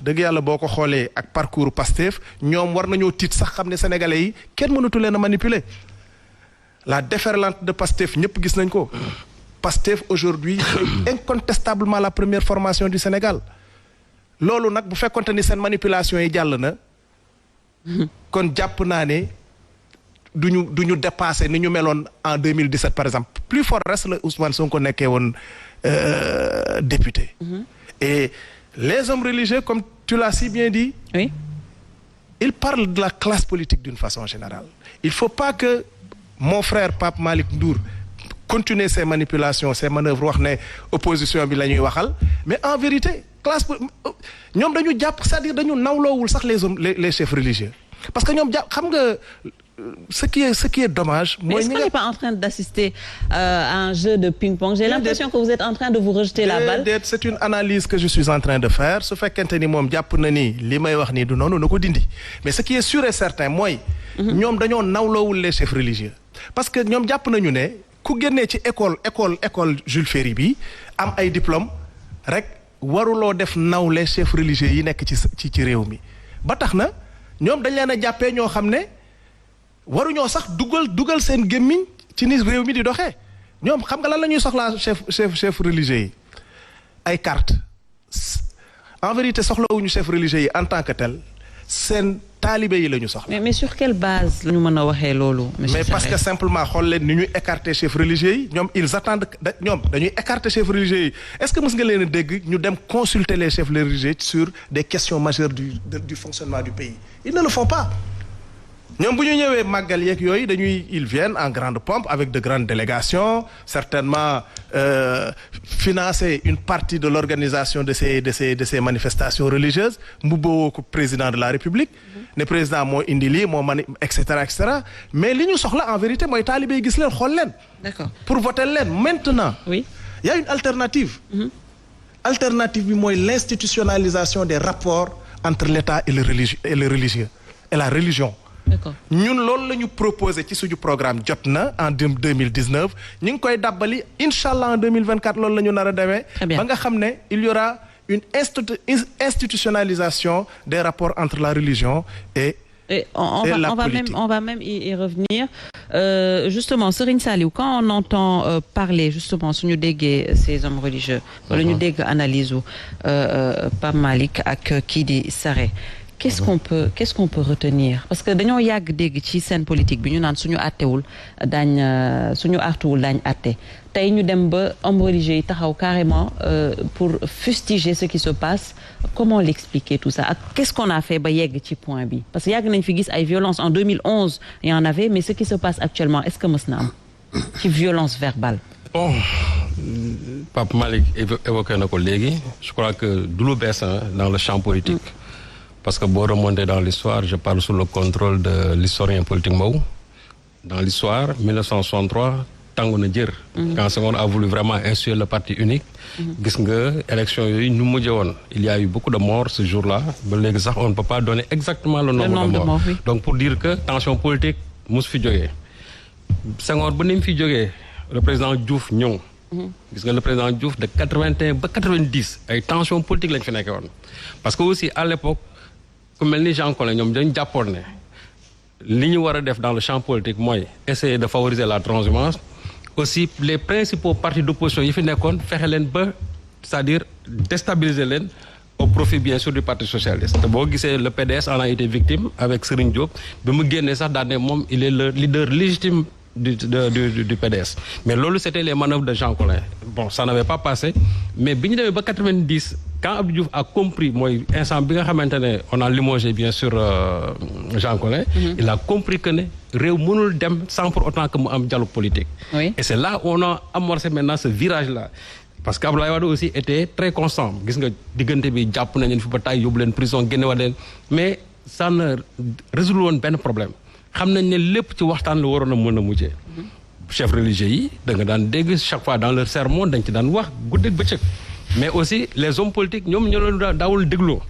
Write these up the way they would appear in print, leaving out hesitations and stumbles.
wax dëgg yàlla boo ko xoolee ak parcours Pastef ñoom war nañoo tiit sax xam ne sénégalais yi kenn mënatu leen a manipuler la déferlante de Pastef ñëpp gis nañ ko. Pastef aujourd'hui est incontestablement la première formation du Sénégal loolu nag bu fekkonte ni seen manipulation yi jàll na kon jàpp naa ne duñu dépasser ni ñu meloon en 2017 par exemple plus fort reste la Ousmane Sonko nekkee woon député. Et les hommes religieux comme tu l'as si bien dit. Oui. Ils parlent de la classe politique d'une façon générale. Il faut pas que mon frère Pape Malick Ndour continuer ses manipulations ses manœuvres wax ne opposition bi la ñuy waxal mais en vérité classe ñoom dañu jàpp c'est-à-dire dañu nawloowul sax les chefs religieux parce que ñoom jàpp xam nga ce qui est dommage. Mais est-ce qu'on n'est pas en train d'assister à un jeu de ping-pong? J'ai l'impression que vous êtes en train de vous rejeter la balle. C'est une analyse que je suis en train de faire su fekkente ni moom jàpp na ni li may wax nii du noonu na ko dindi mais ce qui est sûr et certain mooy. ñoom dañoo nawloowul les chefs religieux parce que ñoom jàpp nañu ne. ku génnee ci école Jules Ferry bi am ay diplôme rek waruloo def nawle chef religieux yi nekk ci réew mi ba tax na ñoom dañ leen a jàppee ñoo xam ne waruñoo sax dugal seen gémmiñ ci ni réew mi di doxee ñoom xam nga lan la ñuy soxlaa chef religieux yi ay carte en vérité soxlawuñu chef religieux yi en tant que tel seen taalibe yi la ñu soxla. mais sur quelle base la ñu mën a waxee loolu. mais parce que simplement xool leen ni ñuy écarter chef religieux yi ñoom ils attendent ñoom dañuy écarter chef religieux yi est-ce que mës nga leen a dégg ñu dem consulter les chefs religieux sur des questions majeures du fonctionnement du pays ils ne le font pas. ñoom bu ñu ñëwee màggal yeeg yooyu ils viennent en grande pompe avec de grandes délégations certainement financer une partie de l'organisation de ces manifestations religieuses mbubboo ko président de la République ne président moo indi lii moo et cetera mais li ñu soxla en vérité mooy taalibe yi gis leen xool leen. D'accord. Pour voter leen maintenant. Oui. Il y a une alternative. Alternative bi mooy l'institutionnalisation des rapports entre l'État et le religieux et la religion. D'accord. ñun loolu la ñu proposé ci suñu programme jot na en 2019 ñu ngi koy dàbbali incha allah en 2024 loolu la ñu nar a demee. ba nga xam ne il y aura une institutionnalisation des rapports entre la religion et la politique. On va même y revenir. Justement, Serigne Saliou, quand on entend parler justement suñu déggee ces hommes religieux wala ñu dégg analyse u Pape Malick ak kii di Sare. Qu'est-ce qu'on peut retenir parce que dañoo yàgg dégg ci scène politique bi ñu naan suñu àttewul suñu artuwul daañ àtte tey ñu dem ba hommes religieux yi taxaw carrément pour fustiger ce qui se passe comment l'expliquer tout ça ak qu'est-ce qu'on a fait ba yegg ci point bi parce que yàgg nañ fi gis ay violences en 2011 il y en avait mais ce qui se passe actuellement est-ce que mës na am ci violence verbale. Bon Pape Malick évoqué na ko léegi je crois que du lu bees dans le champ politique. Parce que boo remonter dans l'histoire je parle sous le contrôle de l'historien politique Mbow. Dans l'histoire 1963 tàngu na jër. Quand Senghor a voulu vraiment instituer le parti unique. gis nga élection yooyu ñu mujjee woon il y a eu beaucoup de morts ce jour-là ba léegi sax on ne peut pas donner exactement le nombre de morts. Oui. Donc pour dire que tension politique mus fi jógee. Senghor ba ni mu fi jógee le président Diouf ñëw. gis nga le président Diouf de 81 ba 90 ay tension politique lañ fi nekkee woon. Parce que aussi à l'époque ku mel ni Jean Collin ñoom dañu jàppoon ne li ñu war a def dans le champ politique mooy essayer de favoriser la transhumance aussi les principaux partis d'opposition yi fi nekkoon fexe leen ba c'est-à-dire déstabiliser leen au profit bien sûr du parti socialiste te boo gisee le PDS en a été victime avec Serigne Diop bi mu génnee sax daan ne moom il est le leader légitime du PDS mais loolu c'était les manœuvres de Jean Collin bon ça n'avait pas passé mais bi ñu demee ba 90 quand Abdou Diouf a compris mooy instant bi nga xamante ne on a limogé bien sûr Jean Collin il a compris que ne réew mënul dem sans pour autant que mu am dialogue politique. Oui. Et c'est là où on a amorcé maintenant ce virage là parce que Abdoulaye Wade aussi était très constant gis nga diggante bi jàpp nañu fi ba tay yóbbu leen prison génne wa leen mais ça ne résout woon benn problème xam nañ ne lépp ci waxtaan la waroon a mën a mujjee. Chefs religieux yi da nga daan dégg chaque fois dans leur sermon dañ ci daan wax guddeeg bëccëg mais aussi les hommes politiques ñoom ñoo leen daawul dégloo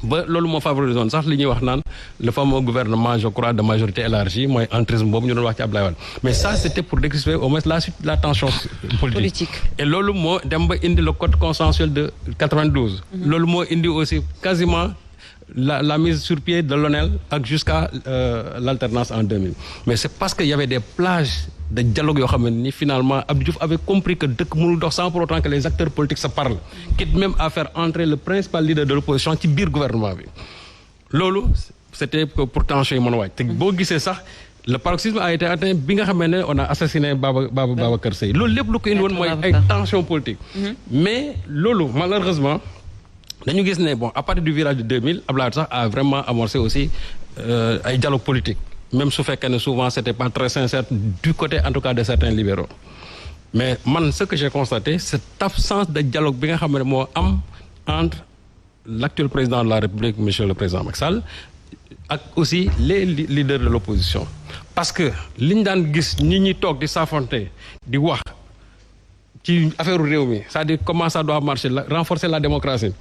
ba loolu moo favorisé woon sax li ñuy wax naan le fameux gouvernement je crois de majorité élargie mooy entrisme boobu ñu doon wax ci Abdoulaye Wade mais ça c'était pour décrisper au moins la tension politique. Et loolu moo dem ba indi le code consensuel de 92. loolu moo indi aussi quasiment la mise sur pied de l'ONEL ak jusqu'à l'alternance en 2000 mais c'est parce que y avait des plages de dialogue yoo xam ne ni finalement Abdou Diouf avait compris que dëkk mënul dox sans pour autant que les acteurs politiques se parlent quitte même à faire entrer le principal leader de l'opposition ci biir gouvernement bi loolu c'était pour tension yi mën a wàcc te boo gisee sax le paroxysme a été atteint bi nga xam ne on a assassiné Babacar Seye loolu lépp lu ko indi woon mooy ay tension politique mais loolu malheureusement dañu gis ne bon à partir du virage de 2000 Abdoulaye Wade sax a vraiment amorcé aussi ay dialogue politique même su fekkee ne souvent c'était pas très sincère du côté en tout cas de certains libéraux mais man ce que j'ai constaté cette absence de dialogue bi nga xam ne moo am entre l'actuel président de la République monsieur le président Macky Sall ak aussi les leaders de l'opposition parce que li ñu daan gis ñi ñi toog di s'affronter di wax ci affaire réew mi c'est-à-dire comment ça doit marcher renforcer la démocratie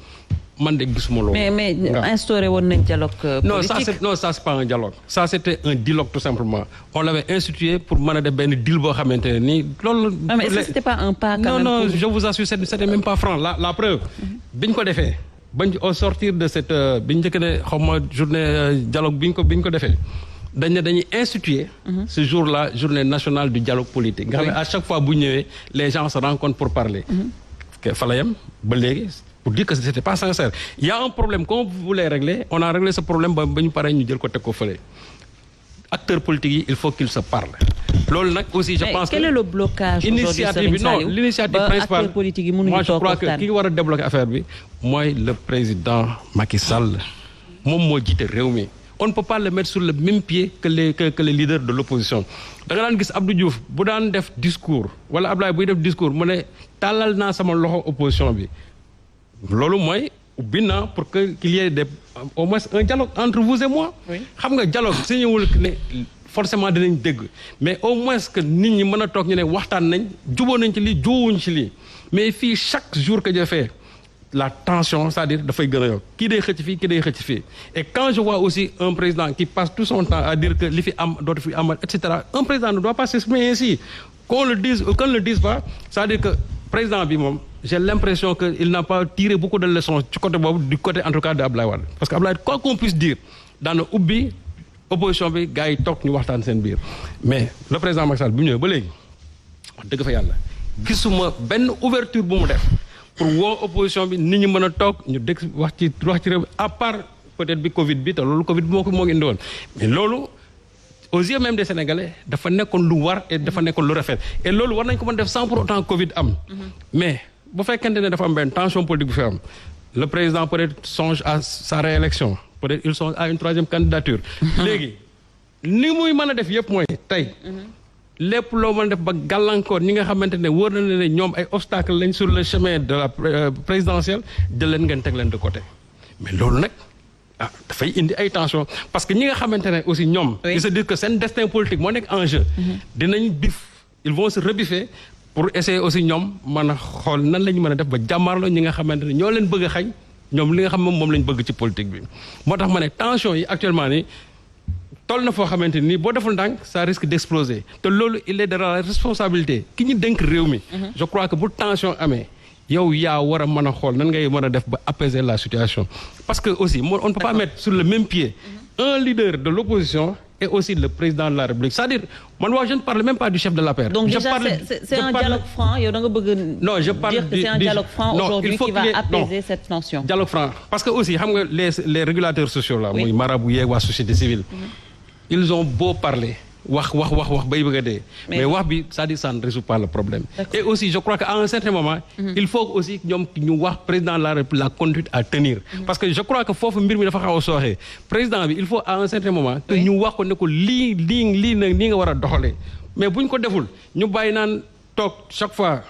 man de gisuma loolu. mais instauré woon nañ dialogue politique. non ça c'est pas un dialogue ça c'était un dialogue tout simplement on l'avait institué pour mën a def benn deal boo xamante ne nii loolu. mais est-ce que c'était pas un pas quand même non je vous assure c'était même pas franc la preuve. biñ ko defee bañ au sortir de cette biñ njëkk ne xaw ma journée dialogue biñ ko defee. dañ ne dañuy instituer ce jour-là journée nationale du dialogue politique nga xam ne à chaque fois bu ñëwee les gens se rencontrent pour parler fa la yem ba léegi pour dire que c'était pas sincère il y a un problème qu'on voulait régler on a réglé ce problème ba ñu paree ñu jël ko teg ko fële acteurs politiques yi il faut qu'ils se parlent loolu nag aussi je pense que quel est le blocage initiative bi non l'initiative principale acteurs politiques yi mënuñu moi je toog crois que waxtaan. ki war a débloquer affaire bi mooy le président Macky Sall moom moo jiite réew mi on ne peut pas le mettre sur le même pied que les leaders de l'opposition da nga daan gis Abdou Diouf bu daan def discours wala Abdoulaye buy def discours mu ne tàllal naa sama loxo opposition bi loolu mooy ubbi naa pour que qu'il y ait au moins un dialogue entre vous et moi xam nga dialogue su ñëwul ne forcément dinañ dégg mais au moins que nit ñi mën a toog ñu ne waxtaan nañ juboo nañ ci lii jubuwuñ ci lii mais fii chaque jour que je fais la tension c'est-à-dire dafay gën a yokk kii day xëcc fii kii day xëcc fii et quand je vois aussi un président qui passe tout son temps à dire que li fi am dootu fi amal et cetera un président ne doit pas s'exprimer ainsi qu'on le dise ou qu'on ne le dise pas c'est-à-dire que président bi moom j'ai l'impression que il n'a pas tiré beaucoup de leçons ci côté boobu du côté en tout cas de Abdoulaye Wade parce que Abdoulaye quoi qu'on puisse dire daana ubbi opposition bi gars yi toog ñu waxtaan seen biir mais le président Macky Sall bi mu ñëwee ba léegi wax dëgg fa yàlla gisuma benn ouverture bu mu def pour woo opposition bi nit ñi mën a toog ñu dégg wax ci réew à part peut-être bi Covid bi te loolu Covid bi moo ngi indi woon mais loolu aux yeux même des Sénégalais dafa nekkoon lu war et dafa nekkoon lu rafet et loolu war nañ ko mën def sans pour autant Covid am mais bu fekkente ne dafa am benn tension politique bu fi am le président peut-être songe à sa réélection peut-être il songe à une troisième candidature léegi ni muy mën a def yëpp mooy tey lépp loo mën a def ba gàllankoor ñi nga xamante ne wóor na ne ñoom ay obstacles lañ sur le chemin de la présidentielle jël leen ngeen teg leen de côté mais loolu nag dafay indi ay tension parce que ñi nga xamante ne aussi ñoom ils se disent que seen destin politique moo nekk en jeu dinañ bif ils vont se rebiffer pour essayer aussi ñoom mën a xool nan la ñu mën a def ba jàmmaarloo ñi nga xamante ne ñoo leen bëgg a xañ ñoom li nga xam moom lañ bëgg ci politique bi moo tax ma ne tension yi actuellement nii toll na foo xamante ni boo deful ndànk ça risque d'exploser te loolu il est de la responsabilité ki ñu dénk réew mi je crois que bu tension amee yow yaa war a mën a xool nan ngay mën a def ba apaiser la situation parce que aussi on ne peut pas mettre sur le même pied un leader de l'opposition et aussi le président de la République c'est-à-dire man je ne parle même pas du chef de l'APR. Donc déjà c'est un dialogue franc yow da nga bëgg non je parle dire que c'est un dialogue franc aujourd'hui qui va apaiser cette tension. Dialogue franc parce que aussi xam nga les régulateurs sociaux là muy marabout yeeg waa société civile ils ont beau parler wax bay bëgg a dee mais wax bi c'est-à-dire ça ne résout pas le problème et aussi je crois qu'à un certain moment il faut aussi ñoom ñu wax président de la République la conduite à tenir parce que je crois que foofu mbir mi dafa xaw a sooxee président bi il faut à un certain moment que ñu wax ko ne ko lii nag nii nga war a doxalee mais buñ ko deful ñu bàyyi naan toog chaque fois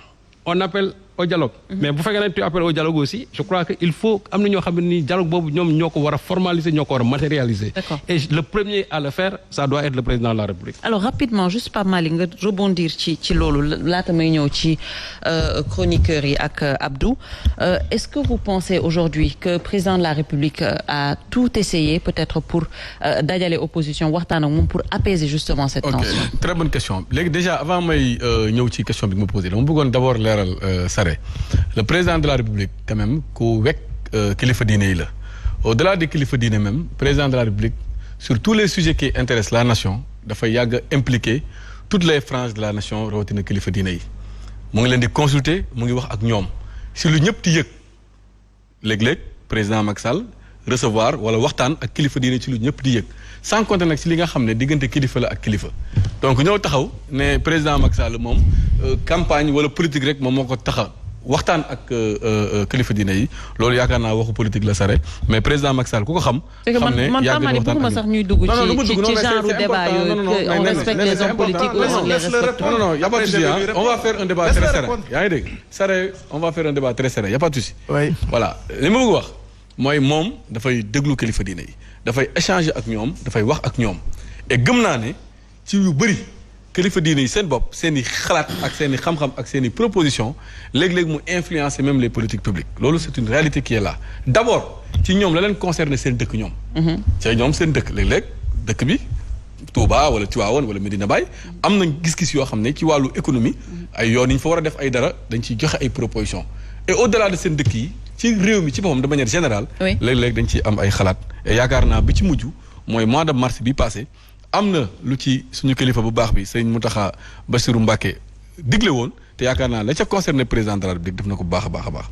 on appelle au dialogue. Mais bu fekkee ne tu appelles au dialogue aussi je crois que il faut am na ñoo xam ne ni dialogue boobu ñoom ñoo ko war a formaliser ñoo ko war a matérialiser. D'accord. Et le premier à le faire ça doit être le président de la République. Alors rapidement juste Pape Malick nga rebondir ci loolu laata may ñëw ci chroniqueurs yi ak Abdou est-ce que vous pensez aujourd'hui que président de la République a tout essayé peut-être pour dajale opposition waxtaan ak moom pour apaiser justement cette tension. Ok, très bonne question léegi déjà avant may ñëw ci question bi nga ma posé dama bëggoon d'abord leeral Sare le président de la République quand même ku wekk kilifa diine yi la au-delà des kilifa diine même président de la République sur tous les sujets qui intéressent la nation dafay yàgg impliquer toutes les franges de la nation rawatina kilifa diine yi mu ngi leen di consulter mu ngi wax ak ñoom si lu ñëpp di yëg léeg-léeg président Macky Sall recevoir wala waxtaan ak kilifa diine ci lu ñëpp di yëg sans compter nag si li nga xam ne diggante kilifa la ak kilifa donc ñëw taxaw ne président Macky Sall moom campagne wala politique rek moom moo ko taxa waxtaan ak kilifa diine yi loolu yaakaar naa waxu politique la Sare mais président Macky Sall ku ko xam. xam ne yàgg na waxtaan ak sax ñuy dugg ci genre débat yooyu on respecte les hommes politiques aussi les respecte. non y a pas de souci on va faire un débat très serein yaa ngi dégg Sare on va faire un débat très serein y a pas de souci. voilà li ma bëgg wax mooy moom dafay déglu kilifa diine yi dafay échanger ak ñoom dafay wax ak ñoom et gëm naa ne ci yu bëri. kilifa diine yi seen bopp seen i xalaat ak seen i xam-xam ak seen i proposition léeg-léeg mu influencer même les politiques publiques loolu c'est une réalité qui est là d'abord ci ñoom la leen concerné seen dëkk ñoom ci ñoom seen dëkk léeg-léeg dëkk bi Touba wala Tivaouane wala Medina Baye am nañ gis-gis yoo xam ne ci wàllu économie ay yoon yi ñu fa war a def ay dara dañ ciy joxe ay propositions et au-delà de seen dëkk yi ci réew mi ci boppam de manière générale léeg-léeg dañ ciy am ay xalaat et yaakaar naa bi ci mujj mooy mois de mars bi passé am na lu ci suñu kilifa bu baax bi sëñ Mountakha Bassirou Mbacké digle woon te yaakaar naa la ca concerné président de la République def na ko bu baax a baax a baax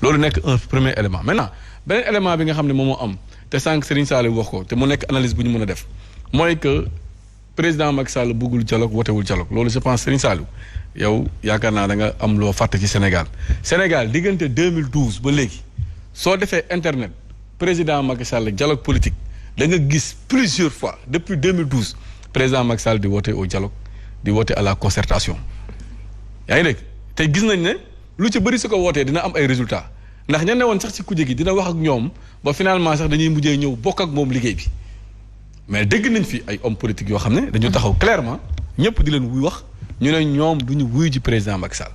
loolu nekk un premier élément maintenant beneen élément bi nga xam ne moom moo am te sànq Serigne Saliou wax ko te mu nekk analyse bu ñu mën a def mooy que président Macky Sall bëggul dialogue wotewul dialogue loolu je pense Serigne Saliou yow yaakaar naa da nga am loo fàtte ci Sénégal diggante 2012 ba léegi soo defee internet président Macky Sall dialogue politique da nga gis plusieurs fois depuis 2012 président Macky Sall di woote au dialogue di woote à la concertation yaa ngi dégg te gis nañ ne lu ci bëri su ko wootee dina am ay résultats ndax ña ne woon sax ci kuje gi dina wax ak ñoom ba finalement sax dañuy mujjee ñëw bokk ak moom liggéey bi mais dégg nañ fi ay hommes politiques yoo xam ne dañu taxaw clairement ñëpp di leen wuy wax ñu ne ñoom du ñu wuyu ji président Macky Sall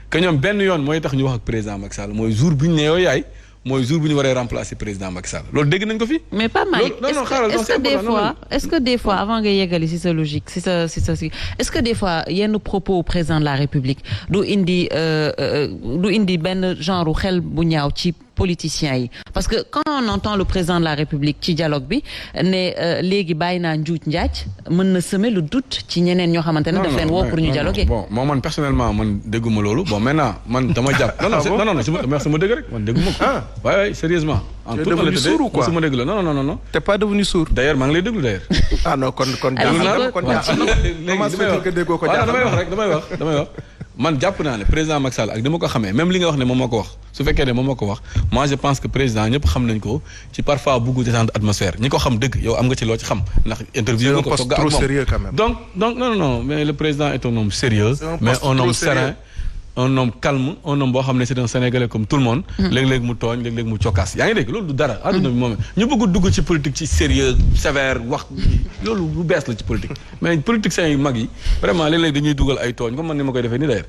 que ñoom benn yoon mooy tax ñu wax ak président Macky Sall mooy jour bu ñu ne yoo yaay mooy jour bu ñu waree remplacer président Macky Sall loolu dégg nañ ko fi. mais pas mal est-ce que des fois avant nga yeggali ci sa logique ci sa est-ce que des fois yenn propos président de la République du indi benn genre xel bu ñaaw ci politiciens yi parce que quand on entend le président de la République ci dialogue bi ne léegi bàyyi naa njuuj njaaj mën na semer le doute ci ñeneen ñoo xamante ne daf leen woo pour ñu dialoguer. bon man personnellement man dégguma loolu bon maintenant man dama jàpp. non sama dégg rek man dégguma ko. waaye sérieusement. en tout cas sourd ou quoi sama dégg la non. t'es pas devenu sourd. d'ailleurs maa ngi lay déglu d'ailleurs. ah non kon damay wax. man jàpp naa ne président Macky Sall ak ni ma ko xamee même li nga wax ne moom moo ko wax su fekkee ne moom moo ko wax moi je pense que président ñëpp xam nañ ko ci parfois buggu détendre atmosphère ñi ko xam dëgg yow am nga ci loo ci xam ndax interview nga ko togg ak moom donc non mais le président est un homme sérieux mais un homme serein un homme calme un homme boo xam ne c'est un Sénégalais comme tout le monde léeg-léeg mu tooñ léeg-léeg mu cokkaas yaa ngi dégg loolu du dara adduna bi moom ñu bëgg dugg ci politique ci sérieux sévère wax loolu lu bees la ci politique mais politiciens yu mag yi vraiment léeg-léeg dañuy dugal ay tooñ comme man ni ma koy defee ni d'ailleurs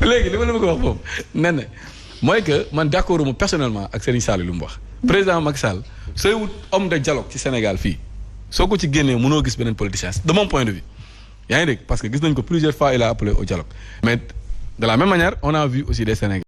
léegi li ma la bëgg wax foofu nen ne mooy que man d'accord mu personnellement ak Serigne Sall lu mu wax président Macky Sall sooy wut homme de dialogue ci Sénégal fii soo ko ci génnee mënoo gis beneen politicien de mon point de vue yaa ngi dégg parce que gis nañ ko plusieurs fois il a appelé au dialogue mais de la même manière on a vu aussi des Sénégalais